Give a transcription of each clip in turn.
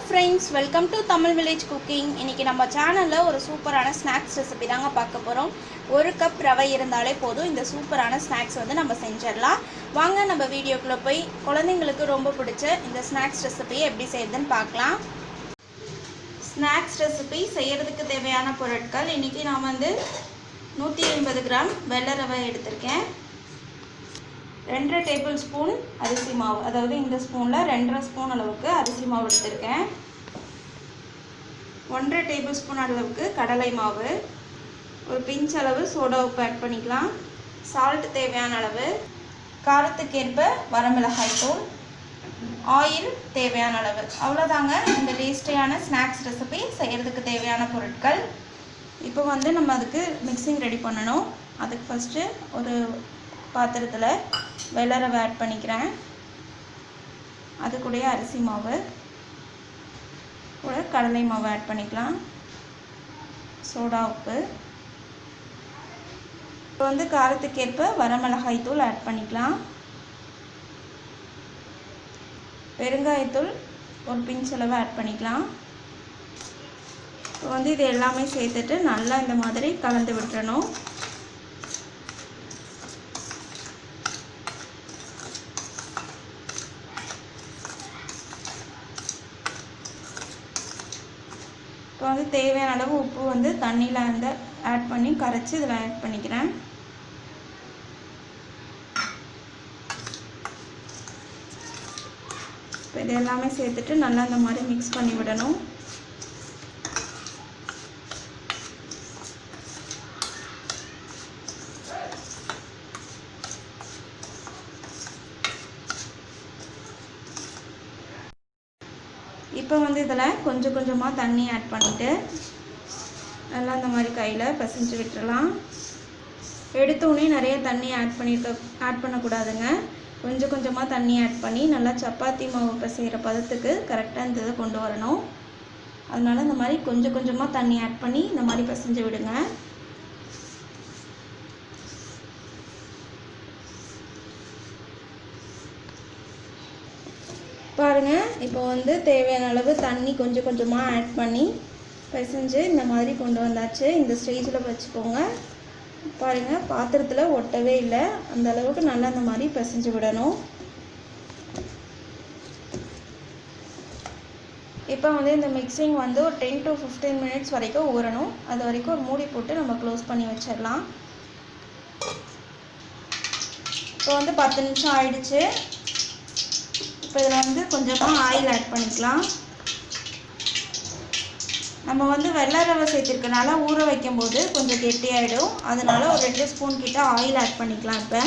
friends, welcome to Tamil Village Cooking. இன்னைக்கு நம்ம சேனல்ல ஒரு சூப்பரான ஸ்நாக்ஸ் ரெசிபி தாங்க பார்க்க போறோம். 1 கப் ரவை இருந்தாலே போதும் இந்த சூப்பரான ஸ்நாக்ஸ் வந்து நம்ம செஞ்சிரலாம். வாங்க நம்ம வீடியோக்குள்ள போய் குழந்தைகளுக்கு ரொம்ப பிடிச்ச இந்த ஸ்நாக்ஸ் ரெசிபி எப்படி செய்யறதுன்னு பார்க்கலாம். ஸ்நாக்ஸ் ரெசிபி செய்யிறதுக்கு தேவையான பொருட்கள் இன்னைக்கு நான் வந்து 150 கிராம் வெள்ளை ரவை எடுத்துர்க்கேன். 2 டேபிள் ஸ்பூன் அரிசி மாவு, அதாவது இந்த ஸ்பூன்ல 2.5 ஸ்பூன் அளவுக்கு அரிசி மாவு எடுத்துர்க்கேன். 1.5 டேபிள் ஸ்பூன் அளவுக்கு கடலை மாவு, ஒரு பிஞ்ச் அளவு சோடா உப்பு ஆட் பண்ணிக்கலாம். சால்ட் தேவையான அளவு, காரத்துக்கு ஏற்ப வரமிளகாய் தூள், ஆயில் தேவையான அளவு. அவ்வளோதாங்க இந்த டேஸ்டியான ஸ்நாக்ஸ் ரெசிபி செய்கிறதுக்கு தேவையான பொருட்கள். இப்போ வந்து நம்ம அதுக்கு மிக்சிங் ரெடி பண்ணணும். அதுக்கு ஃபஸ்ட்டு ஒரு பாத்திரத்தில் வெள்ளை ரவை ஆட் பண்ணிக்கிறேன். அது கூட அரிசி மாவு கூட கடலை மாவு ஆட் பண்ணிக்கலாம். சோடா உப்பு, இப்போ வந்து காரத்துக்கேற்ப வரமிளகாய் தூள் ஆட் பண்ணிக்கலாம். பெருங்காயத்தூள் ஒரு பிஞ்ச் அளவு ஆட் பண்ணிக்கலாம். இப்போ வந்து இது எல்லாமே சேர்த்துட்டு நல்லா இந்த மாதிரி கலந்து விட்டுறணும். இப்போ வந்து தேவையான அளவு உப்பு வந்து தண்ணியில் வந்து ஆட் பண்ணி கரைச்சி இதில் ஆட் பண்ணிக்கிறேன். இப்போ இது எல்லாமே சேர்த்துட்டு நல்லா இந்த மாதிரி மிக்ஸ் பண்ணி விடணும். இப்போ வந்து இதில் கொஞ்சம் கொஞ்சமாக தண்ணி ஆட் பண்ணிவிட்டு நல்லா இந்த மாதிரி கையில் பிசைஞ்சு விட்டுறலாம். எடுத்தோடனே நிறைய தண்ணி ஆட் பண்ணக்கூடாதுங்க. கொஞ்சம் கொஞ்சமாக தண்ணி ஆட் பண்ணி நல்லா சப்பாத்தி மாவு பிசைகிற பதத்துக்கு கரெக்டாக இந்த இதை கொண்டு வரணும். அதனால் இந்த மாதிரி கொஞ்சம் கொஞ்சமாக தண்ணி ஆட் பண்ணி இந்த மாதிரி பிசைஞ்சு விடுங்க. பாருங்கள், இப்போ வந்து தேவையான அளவு தண்ணி கொஞ்சம் கொஞ்சமாக ஆட் பண்ணி பிசைஞ்சு இந்த மாதிரி கொண்டு வந்தாச்சு. இந்த ஸ்டேஜில் வச்சுக்கோங்க. பாருங்கள், பாத்திரத்தில் ஒட்டவே இல்லை. அந்த அளவுக்கு நல்லா இந்த மாதிரி பிசைஞ்சு விடணும். இப்போ வந்து இந்த மிக்சிங் வந்து ஒரு 10 to 15 மினிட்ஸ் வரைக்கும் ஊறணும். அது வரைக்கும் ஒரு மூடி போட்டு நம்ம க்ளோஸ் பண்ணி வச்சிடலாம். இப்போ வந்து 10 நிமிஷம் ஆயிடுச்சு. இப்போ இதில் வந்து கொஞ்சமாக ஆயில் ஆட் பண்ணிக்கலாம். நம்ம வந்து வெள்ளை ரவை சேர்த்துருக்கனால ஊற வைக்கும்போது கொஞ்சம் கெட்டியாகிடும். அதனால் ஒரு 2 ஸ்பூன் கிட்ட ஆயில் ஆட் பண்ணிக்கலாம். இப்போ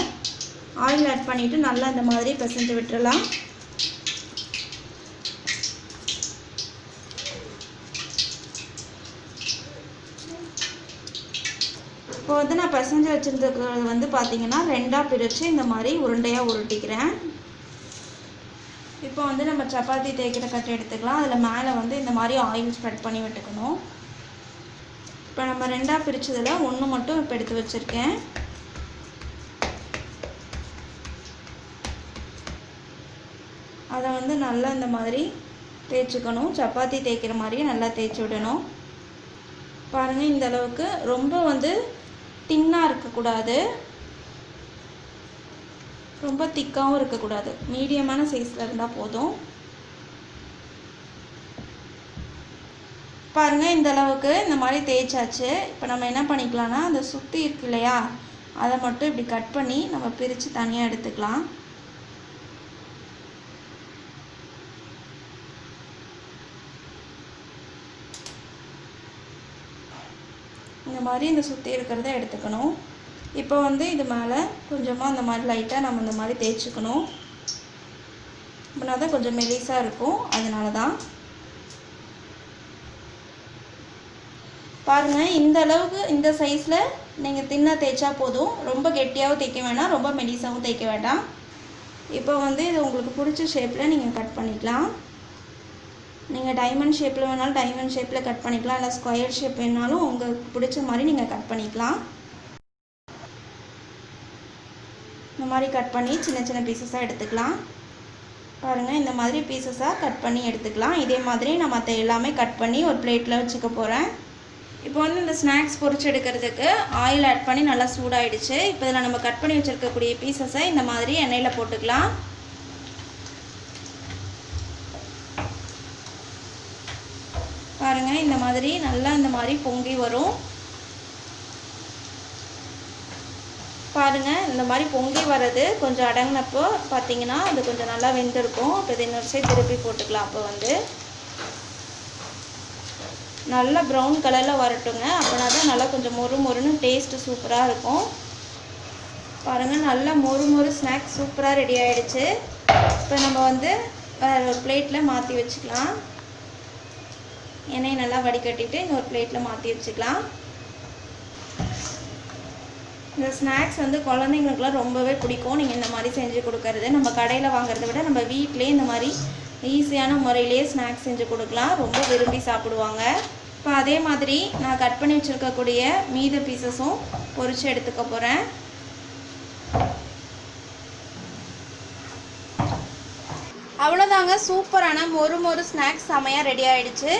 ஆயில் ஆட் பண்ணிவிட்டு நல்லா இந்த மாதிரி பிசைஞ்சு விட்டுறலாம். இப்போ வந்து நான் பிசைஞ்சு வச்சுருந்தது வந்து பார்த்திங்கன்னா 2ஆக பிரித்து இந்த மாதிரி உருண்டையாக உருட்டிக்கிறேன். இப்போ வந்து நம்ம சப்பாத்தி தேய்க்கிற கட்டை எடுத்துக்கலாம். அதில் மேலே வந்து இந்த மாதிரி ஆயில் ஸ்ப்ரெட் பண்ணி விட்டுக்கணும். இப்போ நம்ம 2ஆக பிரித்ததில் 1 மட்டும் இப்போ எடுத்து வச்சுருக்கேன். அதை வந்து நல்லா இந்த மாதிரி தேய்ச்சிக்கணும். சப்பாத்தி தேய்க்கிற மாதிரியே நல்லா தேய்ச்சி விடணும். பாருங்கள், இந்த அளவுக்கு ரொம்ப வந்து தின்னாக இருக்கக்கூடாது, ரொம்ப திக்காகவும் இருக்கக்கூடாது. மீடியமான சைஸில் இருந்தால் போதும். பாருங்கள், இந்த அளவுக்கு இந்த மாதிரி தேய்ச்சாச்சு. இப்போ நம்ம என்ன பண்ணிக்கலாம்னா, அந்த சுற்றி இருக்கு இல்லையா, அதை மட்டும் இப்படி கட் பண்ணி நம்ம பிரித்து தனியாக எடுத்துக்கலாம். இந்த மாதிரி இந்த சுற்றி இருக்கிறத எடுத்துக்கணும். இப்போ வந்து இது மேலே கொஞ்சமாக இந்த மாதிரி லைட்டாக நம்ம இந்த மாதிரி தேய்ச்சிக்கணும். அப்படின்னா தான் கொஞ்சம் மெலிசாக இருக்கும். அதனால தான் பாருங்கள், இந்த அளவுக்கு இந்த சைஸில் நீங்கள் தின்னா தேய்ச்சா போதும். ரொம்ப கெட்டியாகவும் தேய்க்க வேண்டாம், ரொம்ப மெலிசாகவும் தேய்க்க வேண்டாம். இப்போ வந்து இது உங்களுக்கு பிடிச்ச ஷேப்பில் நீங்கள் கட் பண்ணிக்கலாம். நீங்கள் டைமண்ட் ஷேப்பில் வேணாலும் டைமண்ட் ஷேப்பில் கட் பண்ணிக்கலாம், இல்லை ஸ்கொயர் ஷேப் வேணாலும் உங்களுக்கு பிடிச்ச மாதிரி நீங்கள் கட் பண்ணிக்கலாம். இந்த மாதிரி கட் பண்ணி சின்ன சின்ன பீசஸாக எடுத்துக்கலாம். பாருங்கள், இந்த மாதிரி பீசஸாக கட் பண்ணி எடுத்துக்கலாம். இதே மாதிரி நான் மற்ற எல்லாமே கட் பண்ணி ஒரு பிளேட்டில் வச்சுக்க போகிறேன். இப்போ வந்து இந்த ஸ்நாக்ஸ் பொரிச்சு எடுக்கிறதுக்கு ஆயில் ஆட் பண்ணி நல்லா சூடாயிடுச்சு. இப்போ இதில் நம்ம கட் பண்ணி வச்சுருக்கக்கூடிய பீசஸை இந்த மாதிரி எண்ணெயில் போட்டுக்கலாம். பாருங்கள், இந்த மாதிரி நல்லா இந்த மாதிரி பொங்கி வரும். பாருங்கள், இந்த மாதிரி பொங்கி வர்றது கொஞ்சம் அடங்கினப்போ பார்த்தீங்கன்னா அது கொஞ்சம் நல்லா வெந்திருக்கும். இப்போ இது இன்னொரு சைடு திருப்பி போட்டுக்கலாம். அப்போ வந்து நல்லா ப்ரௌன் கலரில் வரட்டுங்க. அப்படின்னா தான் நல்லா கொஞ்சம் மொறு மொறுன்னு டேஸ்ட்டு சூப்பராக இருக்கும். பாருங்கள், நல்லா மொறு மொறு ஸ்நாக்ஸ் சூப்பராக ரெடி ஆகிடுச்சு. இப்போ நம்ம வந்து வேறு ஒரு பிளேட்டில் மாற்றி வச்சுக்கலாம். எண்ணெயை நல்லா வடிகட்டிட்டு இன்னொரு பிளேட்டில் மாற்றி வச்சுக்கலாம். இந்த ஸ்நாக்ஸ் வந்து குழந்தைங்களுக்குலாம் ரொம்பவே பிடிக்கும். நீங்கள் இந்த மாதிரி செஞ்சு கொடுக்கறது நம்ம கடையில் வாங்குறத விட நம்ம வீட்டிலே இந்த மாதிரி ஈஸியான முறையிலே ஸ்நாக்ஸ் செஞ்சு கொடுக்கலாம். ரொம்ப விரும்பி சாப்பிடுவாங்க. இப்போ அதே மாதிரி நான் கட் பண்ணி வச்சுருக்கக்கூடிய மீத பீசஸும் பொரித்து எடுத்துக்க போகிறேன். அவ்வளோதாங்க, சூப்பரான மொறு மொறு ஸ்நாக்ஸ் செமையாக ரெடி ஆகிடுச்சு.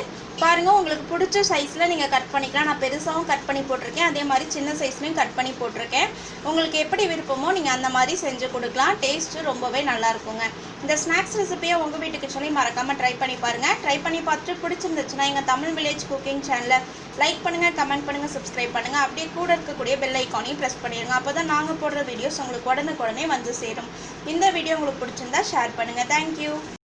பாருங்கள், உங்களுக்கு பிடிச்ச சைஸில் நீங்கள் கட் பண்ணிக்கலாம். நான் பெருசாகவும் கட் பண்ணி போட்டிருக்கேன், அதே மாதிரி சின்ன சைஸ்லையும் கட் பண்ணி போட்டிருக்கேன். உங்களுக்கு எப்படி விருப்பமோ நீங்கள் அந்த மாதிரி செஞ்சு கொடுக்கலாம். டேஸ்ட்டு ரொம்பவே நல்லாயிருக்குங்க. இந்த ஸ்நாக்ஸ் ரெசிபியை உங்கள் வீட்டுக்கு சொல்லி மறக்காமல் ட்ரை பண்ணி பாருங்கள். ட்ரை பண்ணி பார்த்துட்டு பிடிச்சிருந்துச்சுன்னா எங்கள் தமிழ் வில்லேஜ் குக்கிங் சேனலை லைக் பண்ணுங்கள், கமெண்ட் பண்ணுங்கள், சப்ஸ்கிரைப் பண்ணுங்கள். அப்படியே கூட இருக்கக்கூடிய பெல் ஐக்கானையும் ப்ரெஸ் பண்ணிடுங்க. அப்போ தான் நாங்கள் போடுற வீடியோஸ் உங்களுக்கு உடனுக்குடனே வந்து சேரும். இந்த வீடியோ உங்களுக்கு பிடிச்சிருந்தா ஷேர் பண்ணுங்கள். தேங்க்யூ.